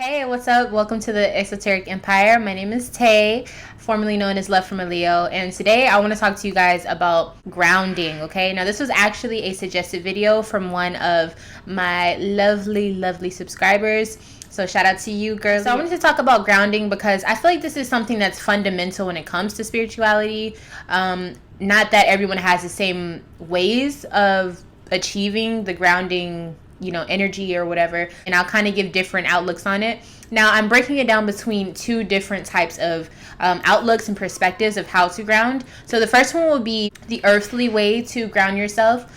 Hey, what's up? Welcome to the Esoteric Empire. My name is Tay, formerly known as lovefromaleo, and today I want to talk to you guys about grounding, okay? Now, this was actually a suggested video from one of my lovely subscribers. So shout out to you, girls. So I wanted to talk about grounding because I feel like this is something that's fundamental when it comes to spirituality. Not that everyone has the same ways of achieving the grounding, energy or whatever, and I'll kind of give different outlooks on it. Now, I'm breaking it down between two different types of outlooks and perspectives of how to ground. So the first one will be the earthly way to ground yourself.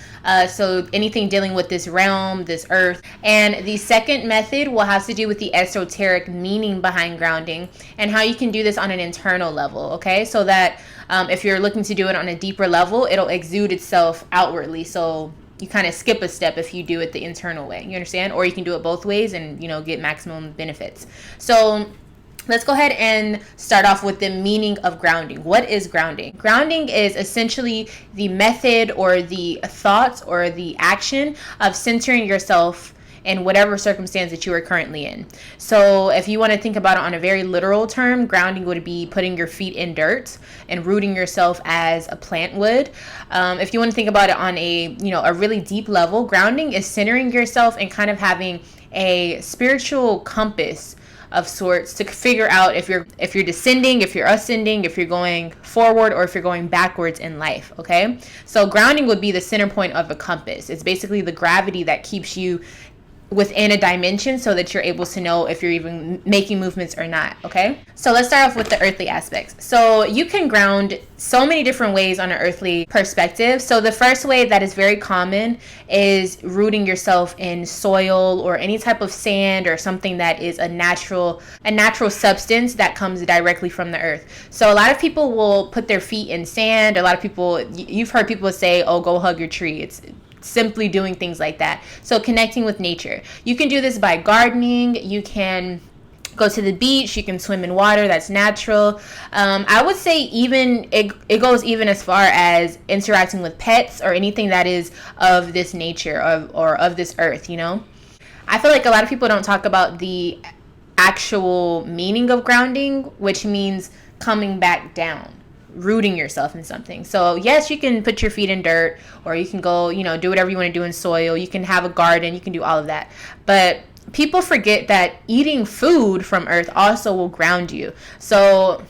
So anything dealing with this realm, this earth. And the second method will have to do with the esoteric meaning behind grounding and how you can do this on an internal level, okay? So that if you're looking to do it on a deeper level, it'll exude itself outwardly. So you kind of skip a step if you do it the internal way, you understand? Or you can do it both ways and, get maximum benefits. So let's go ahead and start off with the meaning of grounding. What is grounding? Grounding is essentially the method or the thoughts or the action of centering yourself in whatever circumstance that you are currently in. So if you want to think about it on a very literal term, grounding would be putting your feet in dirt and rooting yourself as a plant would. If you want to think about it on a really deep level, grounding is centering yourself and kind of having a spiritual compass of sorts to figure out if you're descending, if you're ascending, if you're going forward, or if you're going backwards in life. Okay, so grounding would be the center point of a compass. It's basically the gravity that keeps you within a dimension so that you're able to know if you're even making movements or not. Okay, so let's start off with the earthly aspects. So you can ground so many different ways on an earthly perspective. So the first way that is very common is rooting yourself in soil or any type of sand or something that is a natural substance that comes directly from the earth. So a lot of people will put their feet in sand. A lot of people, you've heard people say, oh, go hug your tree. It's simply doing things like that. So connecting with nature. You can do this by gardening. You can go to the beach. You can swim in water that's natural. I would say even it goes even as far as interacting with pets or anything that is of this nature or of this earth. I feel like a lot of people don't talk about the actual meaning of grounding, which means coming back down, rooting yourself in something. So yes, you can put your feet in dirt, or you can go, do whatever you want to do in soil. You can have a garden, you can do all of that. But people forget that eating food from earth also will ground you. So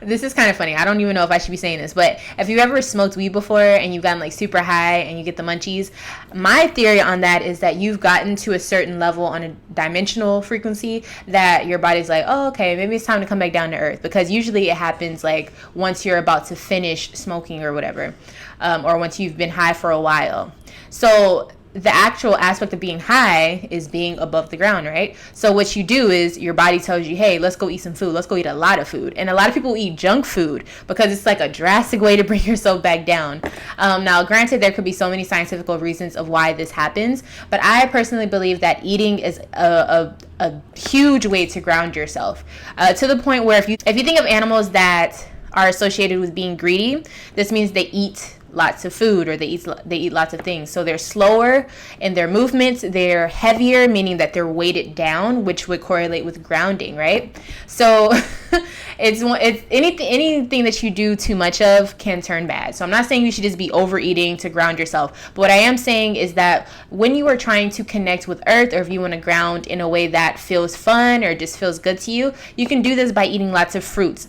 this is kind of funny. I don't even know if I should be saying this, but if you ever smoked weed before and you've gotten like super high and you get the munchies, my theory on that is that you've gotten to a certain level on a dimensional frequency that your body's like, oh, okay, maybe it's time to come back down to earth, because usually it happens like once you're about to finish smoking or whatever, or once you've been high for a while. So the actual aspect of being high is being above the ground, right? So what you do is your body tells you, hey, let's go eat some food. Let's go eat a lot of food. And a lot of people eat junk food because it's like a drastic way to bring yourself back down. Now, granted, there could be so many scientific reasons of why this happens, but I personally believe that eating is a huge way to ground yourself, to the point where if you think of animals that are associated with being greedy, this means they eat lots of food, or they eat lots of things. So they're slower in their movements, they're heavier, meaning that they're weighted down, which would correlate with grounding, right? So it's anything that you do too much of can turn bad. So I'm not saying you should just be overeating to ground yourself, but what I am saying is that when you are trying to connect with earth, or if you want to ground in a way that feels fun or just feels good to you, you can do this by eating lots of fruits,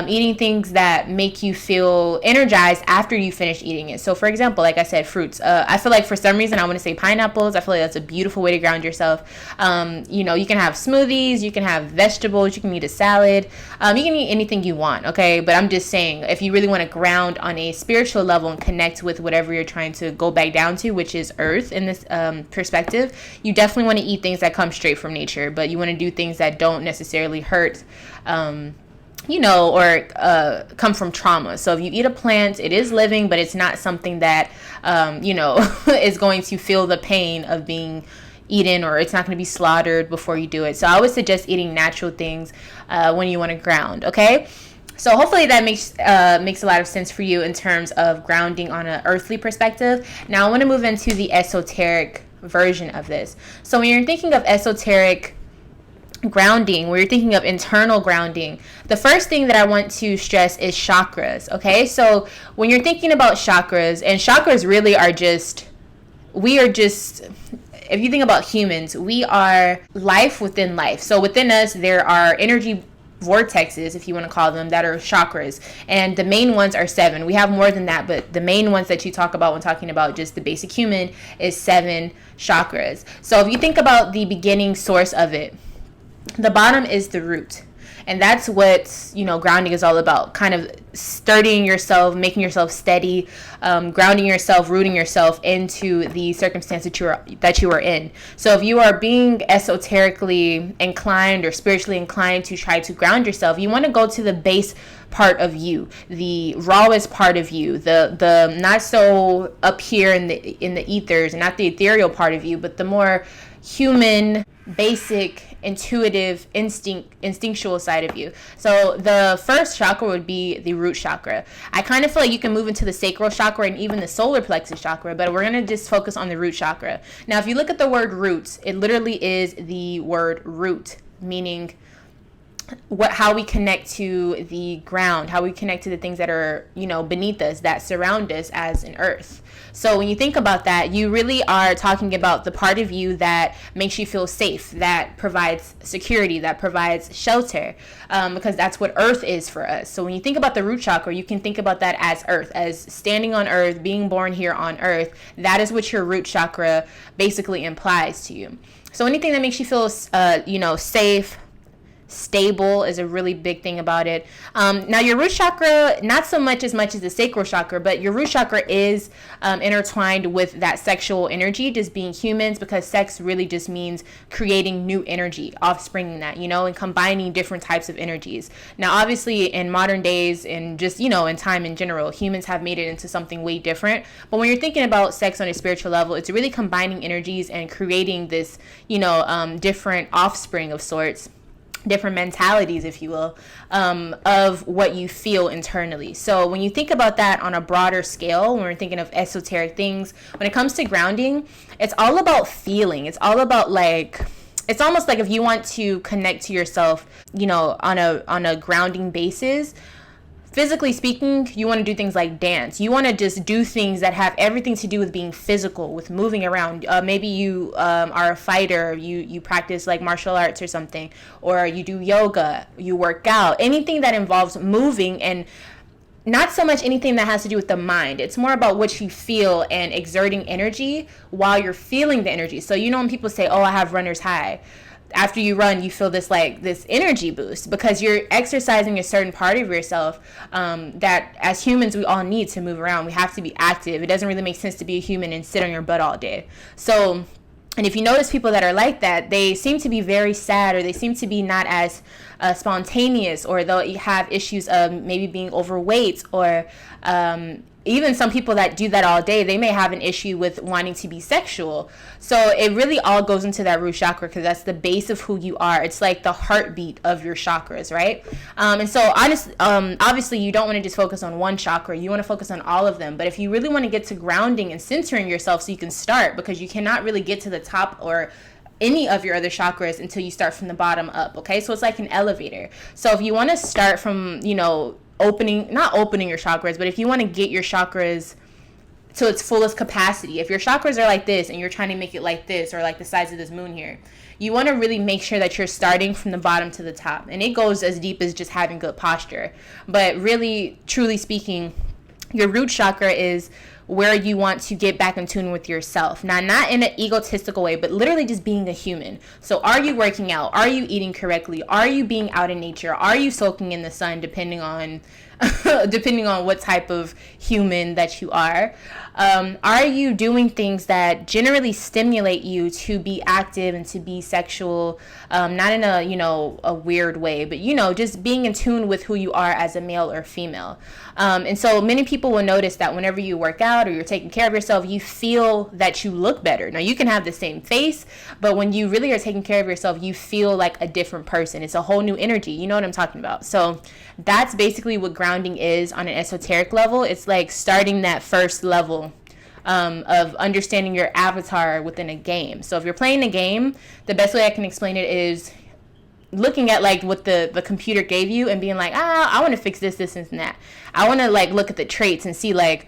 eating things that make you feel energized after you finish eating it. So for example, like I said, fruits. I feel like for some reason I want to say pineapples. I feel like that's a beautiful way to ground yourself. You can have smoothies, you can have vegetables, you can eat a salad, you can eat anything you want, okay? But I'm just saying, if you really want to ground on a spiritual level and connect with whatever you're trying to go back down to, which is earth in this perspective, you definitely want to eat things that come straight from nature, but you want to do things that don't necessarily hurt or come from trauma. So if you eat a plant, it is living, but it's not something that, is going to feel the pain of being eaten, or it's not going to be slaughtered before you do it. So I would suggest eating natural things when you want to ground, okay? So hopefully that makes a lot of sense for you in terms of grounding on an earthly perspective. Now I want to move into the esoteric version of this. So when you're thinking of esoteric grounding, where you're thinking of internal grounding, the first thing that I want to stress is chakras. Okay, so when you're thinking about chakras, and chakras really are just, we are just, if you think about humans, we are life within life. So within us, there are energy vortexes, if you want to call them, that are chakras, and the main ones are 7. We have more than that, but the main ones that you talk about when talking about just the basic human is 7 chakras. So if you think about the beginning source of it, the bottom is the root. And that's what, grounding is all about. Kind of sturdying yourself, making yourself steady, grounding yourself, rooting yourself into the circumstance that you are in. So if you are being esoterically inclined or spiritually inclined to try to ground yourself, you want to go to the base part of you, the rawest part of you, the not so up here in the ethers, and not the ethereal part of you, but the more human, basic, intuitive, instinctual side of you. So the first chakra would be the root chakra. I kind of feel like you can move into the sacral chakra and even the solar plexus chakra, but we're going to just focus on the root chakra. Now, if you look at the word roots, it literally is the word root, meaning how we connect to the ground, how we connect to the things that are, beneath us, that surround us as an earth. So when you think about that, you really are talking about the part of you that makes you feel safe, that provides security, that provides shelter, because that's what earth is for us. So when you think about the root chakra, you can think about that as earth, as standing on earth, being born here on earth. That is what your root chakra basically implies to you. So anything that makes you feel, safe, stable is a really big thing about it. Now your root chakra, not so much as the sacral chakra, but your root chakra is intertwined with that sexual energy, just being humans, because sex really just means creating new energy, offspringing that, and combining different types of energies. Now, obviously in modern days and just, in time in general, humans have made it into something way different. But when you're thinking about sex on a spiritual level, it's really combining energies and creating this, different offspring of sorts, different mentalities, if you will, of what you feel internally. So when you think about that on a broader scale, when we're thinking of esoteric things, when it comes to grounding, it's all about feeling. It's all about it's almost like if you want to connect to yourself, on a grounding basis. Physically speaking, you want to do things like dance. You want to just do things that have everything to do with being physical, with moving around. Maybe you are a fighter, you practice like martial arts or something, or you do yoga, you work out. Anything that involves moving, and not so much anything that has to do with the mind. It's more about what you feel and exerting energy while you're feeling the energy. So when people say, oh, I have runner's high, after you run, you feel this energy boost because you're exercising a certain part of yourself that as humans we all need to move around. We have to be active. It doesn't really make sense to be a human and sit on your butt all day. So, and if you notice people that are like that, they seem to be very sad, or they seem to be not as spontaneous, or they'll have issues of maybe being overweight, or even some people that do that all day, they may have an issue with wanting to be sexual. So it really all goes into that root chakra, because that's the base of who you are. It's like the heartbeat of your chakras, right? And so obviously you don't want to just focus on one chakra. You want to focus on all of them. But if you really want to get to grounding and centering yourself, so you can start, because you cannot really get to the top or any of your other chakras until you start from the bottom up. Okay, so it's like an elevator. So if you want to start from, not opening your chakras, but if you want to get your chakras to its fullest capacity, if your chakras are like this and you're trying to make it like this, or like the size of this moon here, you want to really make sure that you're starting from the bottom to the top. And it goes as deep as just having good posture. But really, truly speaking, your root chakra is where you want to get back in tune with yourself. Now, not in an egotistical way, but literally just being a human. So are you working out? Are you eating correctly? Are you being out in nature? Are you soaking in the sun, depending on what type of human that you are? Are you doing things that generally stimulate you to be active and to be sexual, not in a weird way, but just being in tune with who you are as a male or female. And so many people will notice that whenever you work out or you're taking care of yourself, you feel that you look better. Now, you can have the same face, but when you really are taking care of yourself, you feel like a different person. It's a whole new energy. You know what I'm talking about? So that's basically what grounding is on an esoteric level. It's like starting that first level of understanding your avatar within a game. So if you're playing a game, the best way I can explain it is looking at like what the computer gave you and being like, I want to fix this and that. I want to like look at the traits and see like,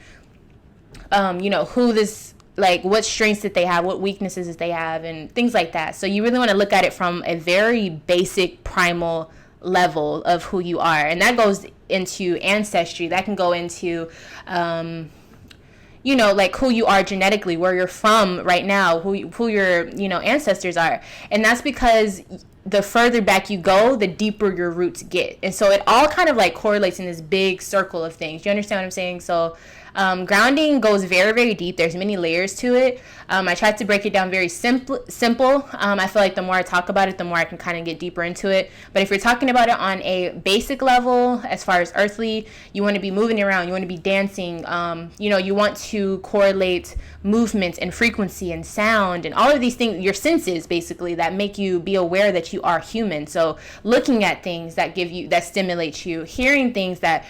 who this, like what strengths that they have, what weaknesses that they have, and things like that. So you really want to look at it from a very basic primal level of who you are. And that goes into ancestry. That can go into, like who you are genetically, where you're from right now, who your, ancestors are. And that's because the further back you go, the deeper your roots get. And so it all kind of like correlates in this big circle of things. You understand what I'm saying? So grounding goes very, very deep. There's many layers to it. I tried to break it down very simple. I feel like the more I talk about it, the more I can kind of get deeper into it. But if you're talking about it on a basic level, as far as earthly, you want to be moving around, you want to be dancing, you want to correlate movement and frequency and sound and all of these things, your senses basically, that make you be aware that you are human. So looking at things that stimulate you, hearing things that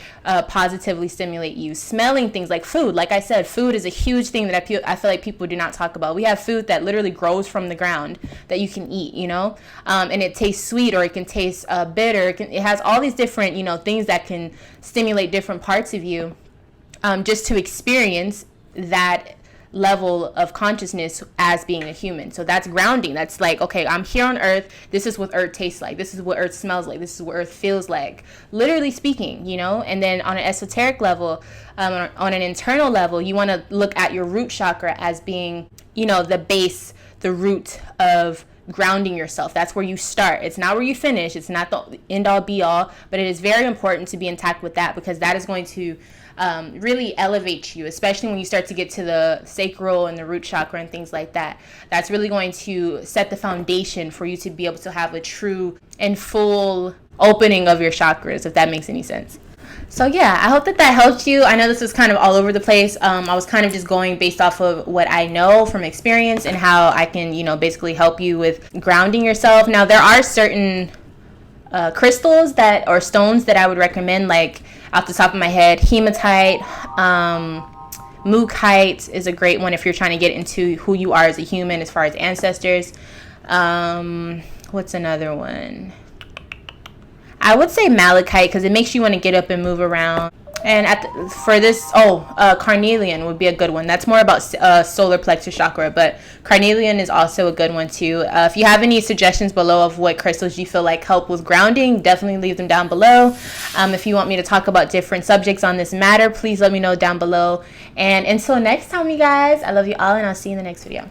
positively stimulate you, smelling things like food. Like I said, food is a huge thing that I feel like people do not talk about. We have food that literally grows from the ground that you can eat, and it tastes sweet, or it can taste bitter. It has all these different, things that can stimulate different parts of you, just to experience that level of consciousness as being a human. So that's grounding. That's like, okay, I'm here on earth. This is what earth tastes like. This is what earth smells like. This is what earth feels like, literally speaking, and then on an esoteric level, on an internal level, you want to look at your root chakra as being, the base, the root of grounding yourself. That's where you start. It's not where you finish. It's not the end all be all, but it is very important to be intact with that, because that is going to really elevate you, especially when you start to get to the sacral and the root chakra and things like that. That's really going to set the foundation for you to be able to have a true and full opening of your chakras, if that makes any sense. So yeah, I hope that helped you. I know this was kind of all over the place. I was kind of just going based off of what I know from experience and how I can, basically help you with grounding yourself. Now, there are certain crystals or stones that I would recommend, like off the top of my head, hematite, mookaite is a great one if you're trying to get into who you are as a human as far as ancestors. What's another one? I would say malachite, because it makes you want to get up and move around. And carnelian would be a good one. That's more about solar plexus chakra, but carnelian is also a good one too. If you have any suggestions below of what crystals you feel like help with grounding, definitely leave them down below. If you want me to talk about different subjects on this matter, please let me know down below. And until next time, you guys, I love you all, and I'll see you in the next video.